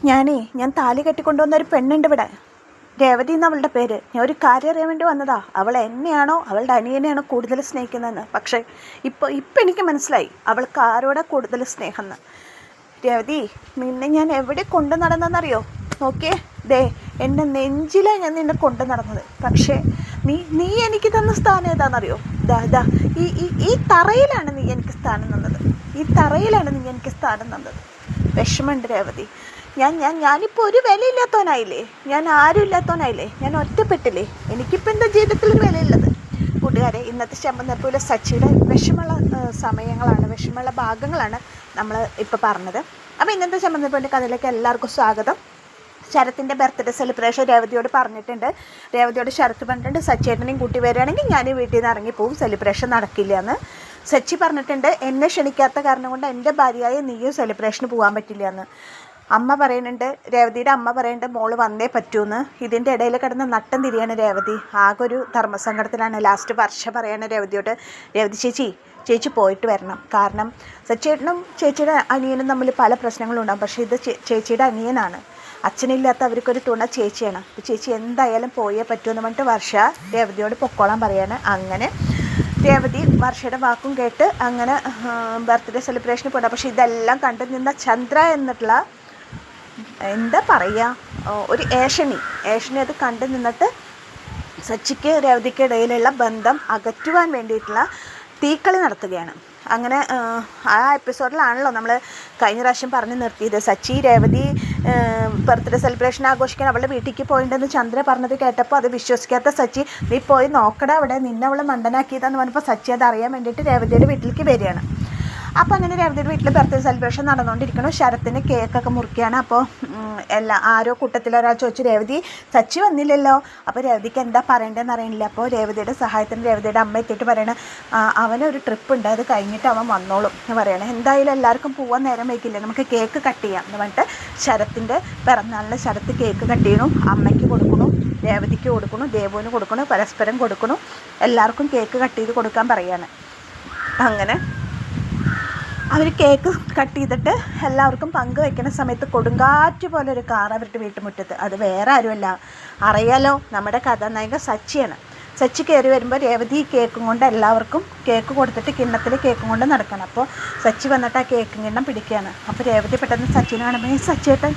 ഞാൻ താലി കെട്ടിക്കൊണ്ടുവന്ന ഒരു പെണ്ണുണ്ട് ഇവിടെ, രേവതി എന്നവളുടെ പേര്. ഞാൻ ഒരു കാര്യം അറിയാൻ വേണ്ടി വന്നതാ. അവൾ എന്നെയാണോ അവളുടെ അനിയനെയാണോ കൂടുതൽ സ്നേഹിക്കുന്നതെന്ന്. പക്ഷേ ഇപ്പം എനിക്ക് മനസ്സിലായി അവൾക്ക് ആരോടാ കൂടുതൽ സ്നേഹം എന്ന്. രേവതി, നിന്നെ ഞാൻ എവിടെ കൊണ്ടു നടന്നെന്നറിയോ? നോക്കിയേ, ദേ എൻ്റെ നെഞ്ചിലാണ് ഞാൻ നിന്നെ കൊണ്ടു നടന്നത്. പക്ഷേ നീ എനിക്ക് തന്ന സ്ഥാനം ഏതാണെന്നറിയോ? ദാ ഈ തറയിലാണ് നീ എനിക്ക് സ്ഥാനം തന്നത്. ഈ തറയിലാണ് നീ എനിക്ക് സ്ഥാനം തന്നത്. വിഷമമുണ്ട് രേവതി. ഞാനിപ്പോൾ ഒരു വിലയില്ലാത്തവനായില്ലേ, ഞാൻ ആരും ഇല്ലാത്തവനായില്ലേ, ഞാൻ ഒറ്റപ്പെട്ടില്ലേ. എനിക്കിപ്പോൾ എന്താ ജീവിതത്തിൽ ഒരു വിലയുള്ളത്? കൂട്ടുകാരെ, ഇന്നത്തെ ചെമ്പനെപ്പൂലെ സച്ചിയുടെ വിഷമുള്ള സമയങ്ങളാണ്, വിഷമുള്ള ഭാഗങ്ങളാണ് നമ്മൾ ഇപ്പോൾ പറഞ്ഞത്. അപ്പോൾ ഇന്നത്തെ ചെമ്പനെപ്പൂവിൻ്റെ കഥയിലേക്ക് എല്ലാവർക്കും സ്വാഗതം. ശരത്തിൻ്റെ ബർത്ത്ഡേ സെലിബ്രേഷൻ രേവതിയോട് പറഞ്ഞിട്ടുണ്ട്. രേവതിയോട് ശരത്ത് പറഞ്ഞിട്ടുണ്ട്, സച്ചേട്ടനെയും കൂട്ടി വരികയാണെങ്കിൽ ഞാൻ വീട്ടിൽ നിന്ന് ഇറങ്ങിപ്പോവും, സെലിബ്രേഷൻ നടക്കില്ല എന്ന്. സച്ചി പറഞ്ഞിട്ടുണ്ട്, എന്നെ ക്ഷണിക്കാത്ത കാരണം കൊണ്ട് എൻ്റെ ഭാര്യയായ നീയും സെലിബ്രേഷന് പോകാൻ പറ്റില്ല എന്ന്. അമ്മ പറയുന്നുണ്ട്, രേവതിയുടെ അമ്മ പറയുന്നുണ്ട്, മോള് വന്നേ പറ്റൂന്ന്. ഇതിൻ്റെ ഇടയിൽ കിടന്ന് നട്ടം തിരിയാണ് രേവതി. ആകെ ഒരു ധർമ്മസങ്കടത്തിലാണ്. ലാസ്റ്റ് വർഷ പറയാണ് രേവതിയോട്, രേവതി ചേച്ചി പോയിട്ട് വരണം. കാരണം സച്ചേട്ടനും ചേച്ചിയുടെ അനിയനും തമ്മിൽ പല പ്രശ്നങ്ങളും ഉണ്ടാകും. പക്ഷേ ഇത് ചേച്ചിയുടെ അനിയനാണ്, അച്ഛനില്ലാത്ത അവർക്കൊരു തുണ ചേച്ചിയാണ്. ചേച്ചി എന്തായാലും പോയേ പറ്റുമെന്ന് പറഞ്ഞിട്ട് വർഷ രേവതിയോട് പൊക്കോളാൻ പറയാണ്. അങ്ങനെ രേവതി വർഷയുടെ വാക്കും കേട്ട് അങ്ങനെ ബർത്ത്ഡേ സെലിബ്രേഷന് പോകണം. പക്ഷേ ഇതെല്ലാം കണ്ടു നിന്ന ചന്ദ്ര എന്നിട്ടുള്ള എന്താ പറയുക, ഒരു ഏഷണി അത് കണ്ടു നിന്നിട്ട് സച്ചിക്ക് രേവതിക്ക് ഇടയിലുള്ള ബന്ധം അകറ്റുവാൻ വേണ്ടിയിട്ടുള്ള തീക്കളി നടത്തുകയാണ്. അങ്ങനെ ആ എപ്പിസോഡിലാണല്ലോ നമ്മൾ കഴിഞ്ഞ പ്രാവശ്യം പറഞ്ഞു നിർത്തിയത്. സച്ചി രേവതി ബർത്ത്ഡേ സെലിബ്രേഷൻ ആഘോഷിക്കാൻ അവളുടെ വീട്ടിലേക്ക് പോയിട്ടുണ്ടെന്ന് ചന്ദ്ര പറഞ്ഞത് കേട്ടപ്പോൾ അത് വിശ്വസിക്കാത്ത സച്ചി, നീ പോയി നോക്കട അവിടെ, നിന്നെ അവളെ മണ്ടനാക്കിയതാന്ന് പറഞ്ഞപ്പോൾ സച്ചി അത് അറിയാൻ വേണ്ടിയിട്ട് രേവതിയുടെ വീട്ടിലേക്ക് വരികയാണ്. അപ്പോൾ അങ്ങനെ രേവതിയുടെ വീട്ടിൽ ബർത്ത്ഡേ സെലിബ്രേഷൻ നടന്നുകൊണ്ടിരിക്കണം. ശരത്തിന് കേക്കൊക്കെ മുറിക്കുകയാണ്. അപ്പോൾ ആരോ കൂട്ടത്തിലൊരാൾ ചോദിച്ചു, രേവതി സച്ചി വന്നില്ലല്ലോ. അപ്പോൾ രേവതിക്ക് എന്താ പറയേണ്ടതെന്ന് അറിയണില്ല. അപ്പോൾ രേവതിയുടെ സഹായത്തിന് രേവതിയുടെ അമ്മ എത്തിയിട്ട് പറയണ, അവനൊരു ട്രിപ്പ് ഉണ്ട്, അത് കഴിഞ്ഞിട്ട് അവൻ വന്നോളും എന്ന് പറയണേ. എന്തായാലും എല്ലാവർക്കും പോകാൻ നേരം വയ്ക്കില്ലേ, നമുക്ക് കേക്ക് കട്ട് ചെയ്യാം എന്ന് പറഞ്ഞിട്ട് ശരത്തിൻ്റെ പിറന്നാളിന് ശരത്ത് കേക്ക് കട്ട് ചെയ്യണം. അമ്മയ്ക്ക് കൊടുക്കണം, രേവതിക്ക് കൊടുക്കണം, ദേവുവിന് കൊടുക്കണം, പരസ്പരം കൊടുക്കണം. എല്ലാവർക്കും കേക്ക് കട്ട് ചെയ്ത് കൊടുക്കാൻ പറയാണ്. അങ്ങനെ അവർ കേക്ക് കട്ട് ചെയ്തിട്ട് എല്ലാവർക്കും പങ്ക് വയ്ക്കുന്ന സമയത്ത് കൊടുങ്കാറ്റ് പോലെ ഒരു കാർ അവരുടെ വീട്ടുമുറ്റത്ത്. അത് വേറെ ആരുമല്ല, അറിയാലോ, നമ്മുടെ കഥാനായിക സച്ചിയാണ്. സച്ചി കയറി വരുമ്പോൾ രേവതി കേക്കും കൊണ്ട് എല്ലാവർക്കും കേക്ക് കൊടുത്തിട്ട് കിണ്ണത്തിൽ കേക്കും കൊണ്ട് നടക്കണം. അപ്പോൾ സച്ചി വന്നിട്ട് ആ കേക്കും കിണ്ണം പിടിക്കുകയാണ്. അപ്പോൾ രേവതി പെട്ടെന്ന് സച്ചിനെ കാണുമ്പോൾ,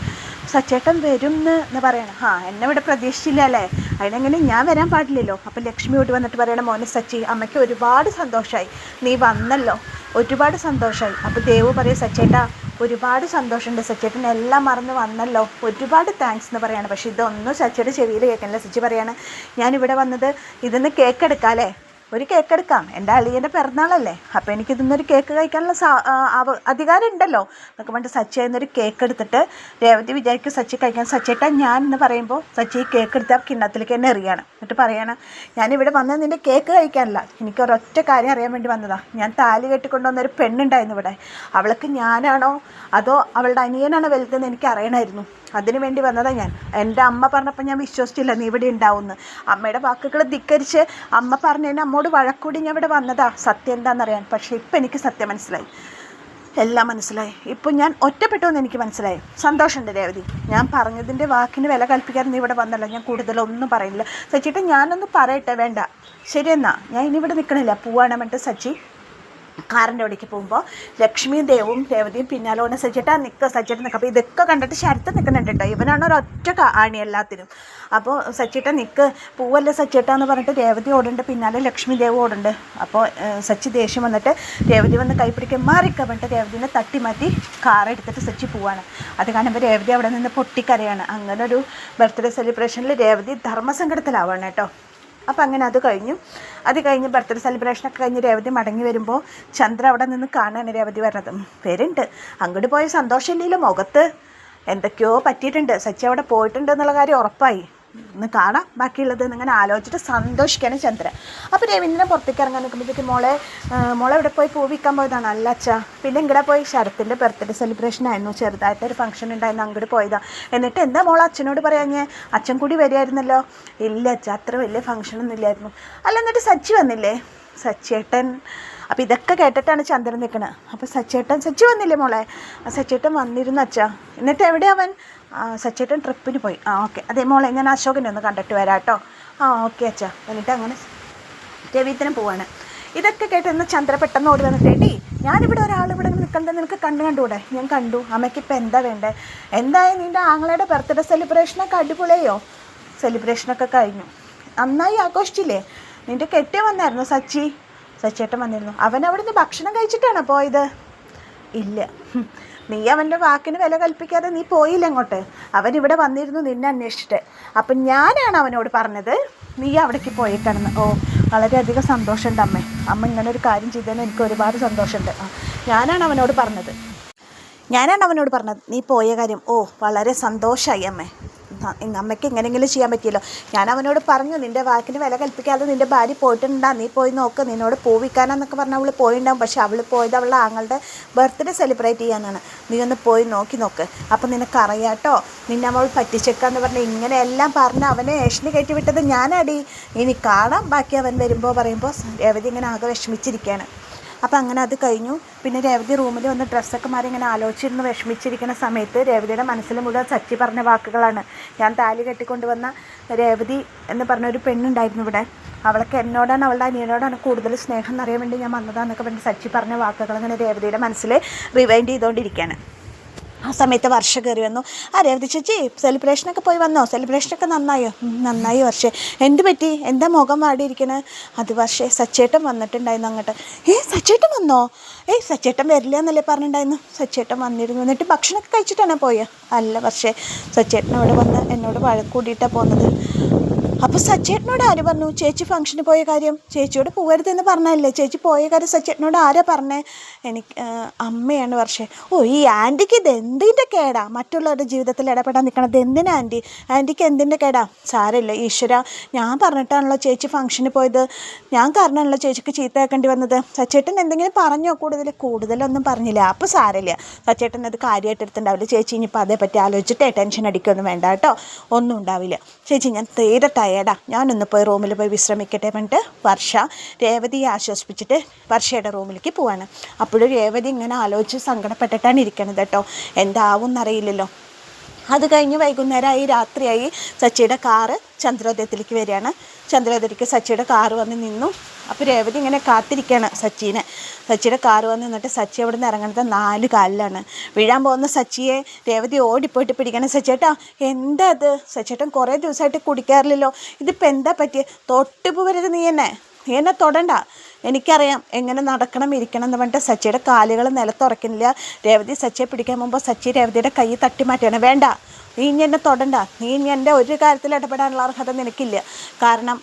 സച്ചേട്ടൻ വരും എന്ന് പറയണം. എന്നെ ഇവിടെ പ്രതീക്ഷിച്ചില്ല അല്ലേ, അതിനെങ്ങനെ ഞാൻ വരാൻ പാടില്ലല്ലോ. അപ്പോൾ ലക്ഷ്മി വീട്ടിൽ വന്നിട്ട് പറയണം, മോനെ സച്ചി, അമ്മയ്ക്ക് ഒരുപാട് സന്തോഷമായി നീ വന്നല്ലോ, ഒരുപാട് സന്തോഷമായി. അപ്പോൾ ദേവു പറയും, സച്ചേട്ടാ ഒരുപാട് സന്തോഷമുണ്ട്, സച്ചേട്ടൻ എല്ലാം മറന്ന് വന്നല്ലോ, ഒരുപാട് താങ്ക്സ് എന്ന് പറയാണ്. പക്ഷേ ഇതൊന്നും സച്ചിയുടെ ചെവിയിൽ കേൾക്കണില്ല. സച്ചി പറയാണ്, ഞാനിവിടെ വന്നത് ഇതിന്ന് കേക്ക് എടുക്കാമല്ലേ, ഒരു കേക്ക് എടുക്കാം, എൻ്റെ അളിയൻ്റെ പിറന്നാളല്ലേ, അപ്പോൾ എനിക്കിതൊന്നൊരു കേക്ക് കഴിക്കാനുള്ള അധികാരം ഉണ്ടല്ലോ എന്നൊക്കെ പറഞ്ഞിട്ട് സച്ചി അതിന്നൊരു കേക്ക് എടുത്തിട്ട് രേവതി വിചാരിക്കും സച്ചി കഴിക്കാൻ. സച്ചേട്ടാ ഞാൻ എന്ന് പറയുമ്പോൾ സച്ചി കേക്ക് എടുത്താൽ കിണ്ണത്തിലേക്ക് തന്നെ എറിയാണ്. എന്നിട്ട് പറയാണ്, ഞാനിവിടെ വന്നത് നിൻ്റെ കേക്ക് കഴിക്കാനല്ല, എനിക്കൊരൊറ്റ കാര്യം അറിയാൻ വേണ്ടി വന്നതാണ്. ഞാൻ താലി കെട്ടിക്കൊണ്ടുവന്നൊരു പെണ്ണുണ്ടായിരുന്നു ഇവിടെ, അവൾക്ക് ഞാനാണോ അതോ അവളുടെ അനിയനാണോ വലുതെന്ന് എനിക്ക് അറിയണമായിരുന്നു, അതിനു വേണ്ടി വന്നതാണ് ഞാൻ. എൻ്റെ അമ്മ പറഞ്ഞപ്പോൾ ഞാൻ വിശ്വസിച്ചില്ല നീ ഇവിടെ ഉണ്ടാവുമെന്ന്. അമ്മയുടെ വാക്കുകൾ ധിക്കരിച്ച് അമ്മ പറഞ്ഞതിന് അമ്മോട് വഴക്കൂടി ഞാൻ ഇവിടെ വന്നതാ സത്യം എന്താണെന്നറിയാൻ. പക്ഷേ ഇപ്പം എനിക്ക് സത്യം മനസ്സിലായി, എല്ലാം മനസ്സിലായി. ഇപ്പം ഞാൻ ഒറ്റപ്പെട്ടു എനിക്ക് മനസ്സിലായി. സന്തോഷമുണ്ട് രേവതി, ഞാൻ പറഞ്ഞതിൻ്റെ വാക്കിന് വില കൽപ്പിക്കാതെ നീ ഇവിടെ വന്നല്ലോ. ഞാൻ കൂടുതലൊന്നും പറയില്ല. സച്ചിട്ട് ഞാനൊന്ന് പറയട്ടെ, വേണ്ട ശരിയെന്നാ, ഞാൻ ഇനി ഇവിടെ നിൽക്കണില്ല, പോവാണ് പറഞ്ഞിട്ട് സച്ചി കാറിൻ്റെ അവിടേക്ക് പോകുമ്പോൾ ലക്ഷ്മിയും ദേവും രേവതിയും പിന്നാലെ കൊണ്ട് സച്ചിട്ടാ സച്ചിട്ട് നിൽക്കുക. അപ്പോൾ ഇതൊക്കെ കണ്ടിട്ട് ശരത്ത് നിൽക്കുന്നുണ്ട് കേട്ടോ, ഇവനാണ് ഒരൊറ്റ ആണി എല്ലാത്തിനും. അപ്പോൾ സച്ചിട്ട നിൽക്ക്, പൂവല്ലേ സച്ചിട്ടാന്ന് പറഞ്ഞിട്ട് രേവതി ഓടുന്നുണ്ട്, പിന്നാലെ ലക്ഷ്മി ദേവ് ഓടുന്നുണ്ട്. അപ്പോൾ സച്ചി ദേഷ്യം വന്നിട്ട് രേവതി വന്ന് കൈപ്പിടിക്കാൻ മാറിക്കാൻ പറഞ്ഞിട്ട് രേവതിനെ തട്ടി മാറ്റി കാറെടുത്തിട്ട് സച്ചി പോവാണ്. അത് കാണുമ്പോൾ രേവതി അവിടെ നിന്ന് പൊട്ടിക്കരയാണ്. അങ്ങനെ ഒരു ബർത്ത്ഡേ സെലിബ്രേഷനിൽ രേവതി ധർമ്മസങ്കടത്തിലാവാണ് കേട്ടോ. അപ്പോൾ അങ്ങനെ അത് കഴിഞ്ഞ് ബർത്ത്ഡേ സെലിബ്രേഷനൊക്കെ കഴിഞ്ഞ് രേവതി മടങ്ങി വരുമ്പോൾ ചന്ദ്ര അവിടെ നിന്ന് കാണാനാണ് രേവതി വരണത്. വരുന്നുണ്ട്, അങ്ങോട്ട് പോയ സന്തോഷമില്ലല്ലോ, മുഖത്ത് എന്തൊക്കെയോ പറ്റിയിട്ടുണ്ട്, സച്ചി അവിടെ പോയിട്ടുണ്ട് എന്നുള്ള കാര്യം ഉറപ്പായി. ഒന്ന് കാണാം ബാക്കിയുള്ളത് എന്നിങ്ങനെ ആലോചിച്ചിട്ട് സന്തോഷിക്കാണ് ചന്ദ്ര. അപ്പോൾ രവീന്ദ്രനെ പുറത്തേക്ക് ഇറങ്ങാൻ നിൽക്കുമ്പോഴത്തേക്ക് മോളെ ഇവിടെ പോയി പൂ വിൽക്കാൻ പോയതാണ്. അല്ല അച്ഛാ, പിന്നെ ഇങ്ങടെ പോയി ശരത്തിൻ്റെ ബർത്ത്ഡേ സെലിബ്രേഷൻ ആയിരുന്നു, ചെറുതായിട്ടൊരു ഫംഗ്ഷൻ ഉണ്ടായിരുന്നു, അങ്ങോട്ട് പോയതാണ്. എന്നിട്ട് എന്താ മോളെ അച്ഛനോട് പറയാഞ്ഞേ, അച്ഛൻ കൂടി വരികയായിരുന്നല്ലോ. ഇല്ല അച്ഛാ, അത്ര വലിയ ഫംഗ്ഷനൊന്നും ഇല്ലായിരുന്നു. അല്ല എന്നിട്ട് സച്ചി വന്നില്ലേ? സച്ചേട്ടൻ. അപ്പോൾ ഇതൊക്കെ കേട്ടിട്ടാണ് ചന്ദ്രൻ നിൽക്കുന്നത്. അപ്പോൾ സച്ചി വന്നില്ലേ മോളെ? സച്ചേട്ടൻ വന്നിരുന്നു അച്ഛാ. എന്നിട്ട് എവിടെയാ അവൻ? സച്ചേട്ടൻ ട്രിപ്പിന് പോയി. ഓക്കെ. അതേ മോളെ, ഞാൻ അശോകനെ ഒന്ന് കണ്ടിട്ട് വരാം കേട്ടോ. ഓക്കെ അച്ഛാ. എന്നിട്ട് അങ്ങനെ രവീന്ദ്രൻ പോവാണ്. ഇതൊക്കെ കേട്ട് ഇന്ന് ചന്ദ്ര പെട്ടെന്ന് ഓടി വന്നിട്ട്, എടി ഞാനിവിടെ ഒരാളിവിടെ നിൽക്കണ്ടത് നിനക്ക് കണ്ടുകൂടെ? ഞാൻ കണ്ടു. അമ്മയ്ക്കിപ്പോൾ എന്താ വേണ്ടേ? എന്തായാലും നിൻ്റെ ആങ്ങളയുടെ ബർത്ത്ഡേ സെലിബ്രേഷനൊക്കെ അടിപൊളിയോ? സെലിബ്രേഷനൊക്കെ കഴിഞ്ഞു, നന്നായി ആഘോഷിച്ചില്ലേ? നിൻ്റെ കെട്ടിയ വന്നായിരുന്നു സച്ചേട്ടൻ വന്നിരുന്നു. അവൻ അവിടെ നിന്ന് ഭക്ഷണം കഴിച്ചിട്ടാണോ പോയത്? ഇല്ല. നീ അവൻ്റെ വാക്കിന് വില കൽപ്പിക്കാതെ നീ പോയില്ല അങ്ങോട്ട്. അവനിവിടെ വന്നിരുന്നു നിന്നെ അന്വേഷിച്ചിട്ട്. അപ്പം ഞാനാണ് അവനോട് പറഞ്ഞത് നീ അവിടേക്ക് പോയിട്ടാണെന്ന്. വളരെയധികം സന്തോഷമുണ്ട് അമ്മ ഇങ്ങനെ ഒരു കാര്യം ചെയ്തതിന് എനിക്ക് ഒരുപാട് സന്തോഷമുണ്ട്. ഞാനാണ് അവനോട് പറഞ്ഞത് നീ പോയ കാര്യം. വളരെ സന്തോഷമായി അമ്മയ്ക്ക് എങ്ങനെയെങ്കിലും ചെയ്യാൻ പറ്റിയല്ലോ. ഞാൻ അവനോട് പറഞ്ഞു, നിൻ്റെ വാക്കിന് വില കൽപ്പിക്കാതെ നിൻ്റെ ഭാര്യ പോയിട്ടുണ്ടാ, നീ പോയി നോക്ക്, നിന്നോട് പോവിക്കാനാന്നൊക്കെ പറഞ്ഞാൽ അവൾ പോയിട്ടുണ്ടാവും. പക്ഷെ അവൾ പോയത് അവളുടെ ആങ്ങളുടെ ബർത്ത്ഡേ സെലിബ്രേറ്റ് ചെയ്യാനാണ്. നീ ഒന്ന് പോയി നോക്ക്. അപ്പം നിനക്കറിയാം കേട്ടോ, നിന്നെ അവൾ പറ്റിച്ചേക്കാന്ന് പറഞ്ഞ് ഇങ്ങനെയെല്ലാം പറഞ്ഞ് അവനെ ഏഷണി കയറ്റി വിട്ടത് ഞാനടി. ഇനി കാണാം ബാക്കി അവൻ പറയുമ്പോൾ രേവതി ഇങ്ങനെ ആകെ വിഷമിച്ചിരിക്കുകയാണ്. അപ്പം അങ്ങനെ അത് കഴിഞ്ഞു. പിന്നെ രേവതി റൂമിൽ വന്ന് ഡ്രസ്സൊക്കെ മാറി ഇങ്ങനെ ആലോചിച്ചിരുന്ന് വിഷമിച്ചിരിക്കുന്ന സമയത്ത് രേവതിയുടെ മനസ്സിൽ മുഴുവൻ സച്ചി പറഞ്ഞ വാക്കുകളാണ്. ഞാൻ താലി കെട്ടിക്കൊണ്ടുവന്ന രേവതി എന്ന് പറഞ്ഞൊരു പെണ്ണുണ്ടായിരുന്നു ഇവിടെ, അവൾക്ക് എന്നോടാണ് അവളുടെ അനിയനോടാണ് കൂടുതൽ സ്നേഹം എന്നറിയാൻ വേണ്ടി ഞാൻ വന്നതാന്നൊക്കെ പറഞ്ഞ് സച്ചി പറഞ്ഞ വാക്കുകൾ അങ്ങനെ രേവതിയുടെ മനസ്സിൽ റിവൈൻഡ് ചെയ്തുകൊണ്ടിരിക്കുകയാണ്. ആ സമയത്ത് വർഷ കയറി വന്നു. രേവതി ചേച്ചി സെലിബ്രേഷനൊക്കെ പോയി വന്നോ? സെലിബ്രേഷനൊക്കെ നന്നായോ? നന്നായി വർഷേ. എന്ത് പറ്റി? എന്താ മുഖം വാടിയിരിക്കണേ? അത് വർഷേ, സച്ചേട്ടൻ വന്നിട്ടുണ്ടായിരുന്നു അങ്ങോട്ട്. സച്ചേട്ടൻ വന്നോ? സച്ചേട്ടൻ വരില്ല എന്നല്ലേ പറഞ്ഞിട്ടുണ്ടായിരുന്നു? സച്ചേട്ടൻ വന്നിരുന്നു. എന്നിട്ട് ഭക്ഷണമൊക്കെ കഴിച്ചിട്ടാണോ പോയോ? അല്ല വർഷേ, സച്ചേട്ടൻ അവിടെ വന്ന് എന്നോട് വഴക്കൂടിയിട്ടാണ് പോകുന്നത്. അപ്പോൾ സച്ചേട്ടനോട് ആര് പറഞ്ഞു ചേച്ചി ഫംഗ്ഷന് പോയ കാര്യം? ചേച്ചിയോട് പോകരുതെന്ന് പറഞ്ഞല്ലേ? ചേച്ചി പോയ കാര്യം സച്ചേട്ടനോട് ആരാ പറഞ്ഞേ? എനിക്ക് അമ്മയാണ് വർഷേ. ഈ ആൻറ്റിക്ക് ഇത് എന്തിൻ്റെ കേടാ? മറ്റുള്ളവരുടെ ജീവിതത്തിൽ ഇടപെടാൻ നിൽക്കണത് എന്തിനാ ആൻറ്റിക്ക് എന്തിൻ്റെ കേടാ? സാരമില്ല ഈശ്വര, ഞാൻ പറഞ്ഞിട്ടാണല്ലോ ചേച്ചി ഫംഗ്ഷന് പോയത്, ഞാൻ കാരണമാണല്ലോ ചേച്ചിക്ക് ചീത്ത കേൾക്കേണ്ടി വന്നത്. സച്ചേട്ടൻ എന്തെങ്കിലും പറഞ്ഞോ? കൂടുതലൊന്നും പറഞ്ഞില്ല. അപ്പോൾ സാരമില്ല, സച്ചേട്ടൻ അത് കാര്യമായിട്ട് എടുത്തിട്ടുണ്ടാവില്ല. ചേച്ചി ഇനിയിപ്പോൾ അതേപ്പറ്റി ആലോചിച്ചിട്ട് ടെൻഷൻ അടിക്കൊന്നും വേണ്ട കേട്ടോ, ഒന്നും ഉണ്ടാവില്ല. ചേച്ചി ഞാൻ തീരെ ടയേർഡാ, ഞാനൊന്ന് പോയി റൂമിൽ പോയി വിശ്രമിക്കട്ടെ പറഞ്ഞിട്ട് വർഷ രേവതിയെ ആശ്വസിപ്പിച്ചിട്ട് വർഷയുടെ റൂമിലേക്ക് പോവാണ്. അപ്പോഴും രേവതി ഇങ്ങനെ ആലോചിച്ച് സങ്കടപ്പെട്ടിട്ടാണ് ഇരിക്കണത് കേട്ടോ, എന്താവും എന്നറിയില്ലല്ലോ. അത് കഴിഞ്ഞ് വൈകുന്നേരമായി, രാത്രിയായി. സച്ചിയുടെ കാറ് ചന്ദ്രോദയത്തിലേക്ക് വരികയാണ്. ചന്ദ്രോദയത്തിലേക്ക് സച്ചിയുടെ കാറ് വന്ന് നിന്നു. അപ്പോൾ രേവതി ഇങ്ങനെ കാത്തിരിക്കുകയാണ് സച്ചിയുടെ കാറ് വന്ന് നിന്നിട്ട് സച്ചി അവിടെ നിന്ന് ഇറങ്ങുന്നത് 4 കാലിലാണ്. വീഴാൻ പോകുന്ന സച്ചിയെ രേവതി ഓടിപ്പോയിട്ട് പിടിക്കണം. സച്ചേട്ടാ എന്താ അത്? സച്ചേട്ടൻ കുറേ ദിവസമായിട്ട് കുടിക്കാറില്ലല്ലോ, ഇതിപ്പോൾ എന്താ പറ്റിയ? തൊട്ട് പോവരുത്, നീ എന്നെ തൊടണ്ട, എനിക്കറിയാം എങ്ങനെ നടക്കണം ഇരിക്കണം എന്ന് പറഞ്ഞിട്ട് സച്ചിയുടെ കാലുകൾ നിലത്തുറക്കുന്നില്ല. രേവതി സച്ചിയെ പിടിക്കാൻ പോകുമ്പോൾ സച്ചി രേവതിയുടെ കൈ തട്ടി മാറ്റുകയാണ്. വേണ്ട, നീ ഇനി എന്നെ തൊടണ്ട, നീ ഇനി എൻ്റെ ഒരു കാര്യത്തിൽ ഇടപെടാനുള്ള അർഹത നിനക്കില്ല. കാരണം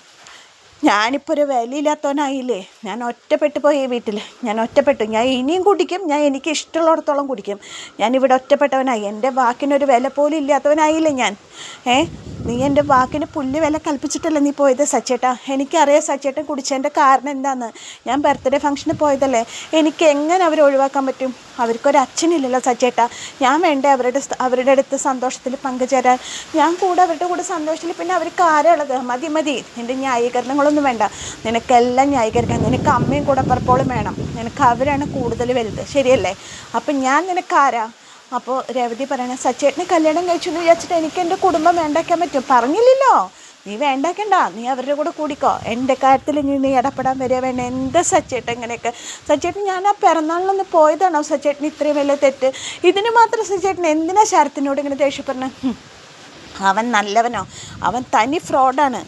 ഞാനിപ്പോൾ ഒരു വിലയില്ലാത്തവനായില്ലേ, ഞാൻ ഒറ്റപ്പെട്ടു പോയി. ഈ വീട്ടിൽ ഞാൻ ഒറ്റപ്പെട്ടു. ഞാൻ ഇനിയും കുടിക്കും, ഞാൻ എനിക്ക് ഇഷ്ടമുള്ളിടത്തോളം കുടിക്കും. ഞാനിവിടെ ഒറ്റപ്പെട്ടവനായി, എൻ്റെ വാക്കിനൊരു വില പോലും ഇല്ലാത്തവനായില്ലേ ഞാൻ. നീ എൻ്റെ വാക്കിന് പുല്ല് വില കൽപ്പിച്ചിട്ടല്ലേ നീ പോയത് സച്ചേട്ടാ? എനിക്കറിയാം സച്ചേട്ടൻ കുടിച്ചതിൻ്റെ കാരണം എന്താണെന്ന്. ഞാൻ ബർത്ത്ഡേ ഫംഗ്ഷന് പോയതല്ലേ, എനിക്ക് എങ്ങനെ അവരെ ഒഴിവാക്കാൻ പറ്റും? അവർക്കൊരു അച്ഛനില്ലല്ലോ സച്ചേട്ടാ. ഞാൻ വേണ്ടേ അവരുടെ അടുത്ത് സന്തോഷത്തിൽ പങ്കുചേരാൻ? ഞാൻ കൂടെ അവരുടെ കൂടെ സന്തോഷത്തിൽ, പിന്നെ അവർക്ക് ആരാളുള്ളത്? മതി, നിൻ്റെ ന്യായീകരണങ്ങളൊന്നും വേണ്ട. നിനക്കെല്ലാം ന്യായീകരിക്കാൻ നിനക്ക് അമ്മയും കൂടെ പറപ്പോളും വേണം. നിനക്ക് അവരാണ് കൂടുതൽ വലുത്, ശരിയല്ലേ? അപ്പം ഞാൻ നിനക്കാരാ? അപ്പോൾ രേവതി പറയണ, സച്ചേട്ടനെ കല്യാണം കഴിച്ചു എന്ന് വിചാരിച്ചിട്ട് എനിക്ക് എൻ്റെ കുടുംബം വേണ്ടാക്കാൻ പറ്റും? പറഞ്ഞില്ലല്ലോ, നീ വേണ്ടാക്കണ്ട, നീ അവരുടെ കൂടെ കൂടിക്കോ. എൻ്റെ കാര്യത്തിൽ നീ ഇടപെടാൻ വരിക വേണ്ട. എന്താ സച്ചേട്ടൻ ഇങ്ങനെയൊക്കെ? സച്ചേട്ടൻ ഞാൻ ആ പിറന്നാളിലൊന്ന് പോയതാണോ സച്ചേട്ടൻ ഇത്രയും വലിയ തെറ്റ്? ഇതിന് മാത്രം സച്ചേട്ടൻ എന്തിനാ ശരത്തിനോട് ഇങ്ങനെ ദേഷ്യപ്പെടുന്നത്? അവൻ നല്ലവനോ? അവൻ തനി ഫ്രോഡാണ്.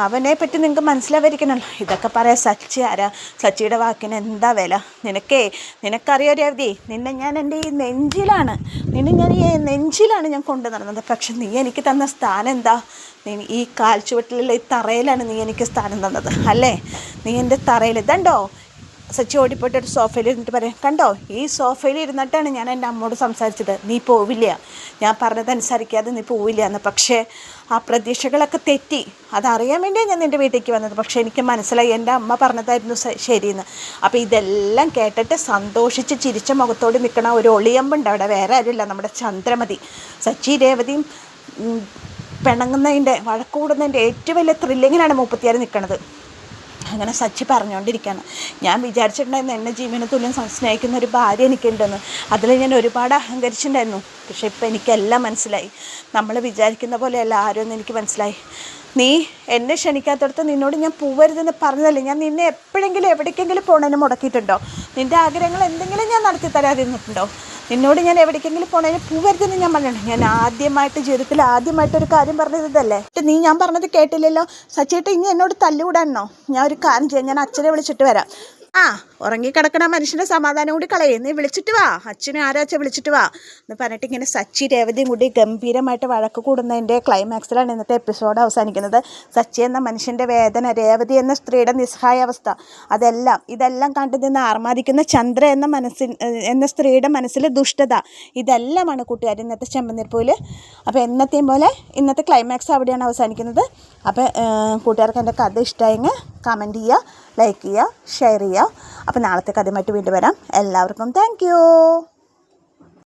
അവനെ പറ്റി നിങ്ങൾക്ക് മനസ്സിലാവാതിരിക്കണല്ലോ. ഇതൊക്കെ പറയാം സച്ചി ആരാ? സച്ചിയുടെ വാക്കിന് എന്താ വില? നിനക്കറിയോ രേവതി, നിന്നെ ഞാൻ എൻ്റെ ഈ നെഞ്ചിലാണ് ഞാൻ കൊണ്ടു നടന്നത്. പക്ഷെ നീ എനിക്ക് തന്ന സ്ഥാനം എന്താ? ഈ കാൽച്ചുവട്ടിലുള്ള ഈ തറയിലാണ് നീ എനിക്ക് സ്ഥാനം തന്നത് അല്ലേ? നീ എൻ്റെ തറയിൽ ഇതുണ്ടോ? സച്ചി ഓടിപ്പോയിട്ട് ഒരു സോഫയിൽ ഇരുന്നിട്ട് പറയാം, കണ്ടോ, ഈ സോഫയിൽ ഇരുന്നിട്ടാണ് ഞാൻ എൻ്റെ അമ്മോട് സംസാരിച്ചത്, നീ പോവില്ല, ഞാൻ പറഞ്ഞതനുസരിക്കാതെ നീ പോവില്ല എന്ന്. പക്ഷേ ആ പ്രതീക്ഷകളൊക്കെ തെറ്റി. അതറിയാൻ വേണ്ടിയാണ് ഞാൻ നിൻ്റെ വീട്ടിലേക്ക് വന്നത്. പക്ഷേ എനിക്ക് മനസ്സിലായി എൻ്റെ അമ്മ പറഞ്ഞതായിരുന്നു ശരിയെന്ന്. അപ്പോൾ ഇതെല്ലാം കേട്ടിട്ട് സന്തോഷിച്ച് ചിരിച്ച മുഖത്തോട് നിൽക്കണ ഒരു ഒളിയമ്പുണ്ട് അവിടെ, വേറെ ആരുമില്ല, നമ്മുടെ ചന്ദ്രമതി. സച്ചി രേവതിയും പിണങ്ങുന്നതിൻ്റെ വഴക്കൂടുന്നതിൻ്റെ ഏറ്റവും വലിയ ത്രില്ലിങ്ങിനാണ് 36 നിൽക്കുന്നത്. അങ്ങനെ സച്ചി പറഞ്ഞുകൊണ്ടിരിക്കുകയാണ്. ഞാൻ വിചാരിച്ചിട്ടുണ്ടായിരുന്നു എന്നെ ജീവന തുല്യം സ്നേഹിക്കുന്ന ഒരു ഭാര്യ എനിക്കുണ്ടെന്ന്. അതിൽ ഞാൻ ഒരുപാട് അഹങ്കരിച്ചിട്ടുണ്ടായിരുന്നു. പക്ഷെ ഇപ്പം എനിക്കെല്ലാം മനസ്സിലായി. നമ്മൾ വിചാരിക്കുന്ന പോലെയല്ല ആരും എനിക്ക് മനസ്സിലായി. നീ എന്നെ ക്ഷണിക്കാത്തടത്ത് നിന്നോട് ഞാൻ പോവരുതെന്ന് പറഞ്ഞതല്ലേ? ഞാൻ നിന്നെ എപ്പോഴെങ്കിലും എവിടേക്കെങ്കിലും പോണതിന് മുടക്കിയിട്ടുണ്ടോ? നിൻ്റെ ആഗ്രഹങ്ങൾ എന്തെങ്കിലും ഞാൻ നടത്തി തരാതിരുന്നിട്ടുണ്ടോ? നിന്നോട് ഞാൻ എവിടേക്കെങ്കിലും പോണതിന് പോവരുതെന്ന് ഞാൻ പറഞ്ഞിട്ടുണ്ട്. ഞാൻ ജീവിതത്തിൽ ആദ്യമായിട്ടൊരു കാര്യം പറഞ്ഞത് ഇതല്ലേ? നീ ഞാൻ പറഞ്ഞത് കേട്ടില്ലല്ലോ. സച്ചിയേട്ട ഇനി എന്നോട് തല്ലുകൂടാനോ? ഞാൻ ഒരു കാര്യം ചെയ്യാം, ഞാൻ അച്ഛനെ വിളിച്ചിട്ട് വരാം. ഉറങ്ങിക്കിടക്കണ മനുഷ്യൻ്റെ സമാധാനം കൂടി കളയേ. നീ വിളിച്ചിട്ട് വാ, അച്ഛനെ ആരാച്ച വിളിച്ചിട്ട് വാ എന്ന് പറഞ്ഞിട്ട് ഇങ്ങനെ സച്ചി രേവതിയും കൂടി ഗംഭീരമായിട്ട് വഴക്ക് കൂടുന്നതിൻ്റെ ക്ലൈമാക്സിലാണ് ഇന്നത്തെ എപ്പിസോഡ് അവസാനിക്കുന്നത്. സച്ചി എന്ന മനുഷ്യൻ്റെ വേദന, രേവതി എന്ന സ്ത്രീയുടെ നിസ്സഹായാവസ്ഥ, ഇതെല്ലാം കണ്ടു നിന്ന് ആർമാദിക്കുന്ന ചന്ദ്ര എന്ന സ്ത്രീയുടെ മനസ്സിൽ ദുഷ്ടത, ഇതെല്ലാമാണ് കൂട്ടുകാർ ഇന്നത്തെ ചെമ്പനീർപ്പൂവിൽ. അപ്പോൾ എന്നത്തെയും പോലെ ഇന്നത്തെ ക്ലൈമാക്സ് അവിടെയാണ് അവസാനിക്കുന്നത്. അപ്പോൾ കൂട്ടുകാർക്ക് എൻ്റെ കഥ ഇഷ്ടമായെങ്കിൽ കമൻറ്റ് ചെയ്യുക, ലൈക്ക് ചെയ്യുക, ഷെയർ ചെയ്യുക. അപ്പോൾ നാളത്തെ കഥയുമായിട്ട് വീണ്ടും വരാം. എല്ലാവർക്കും താങ്ക് യു.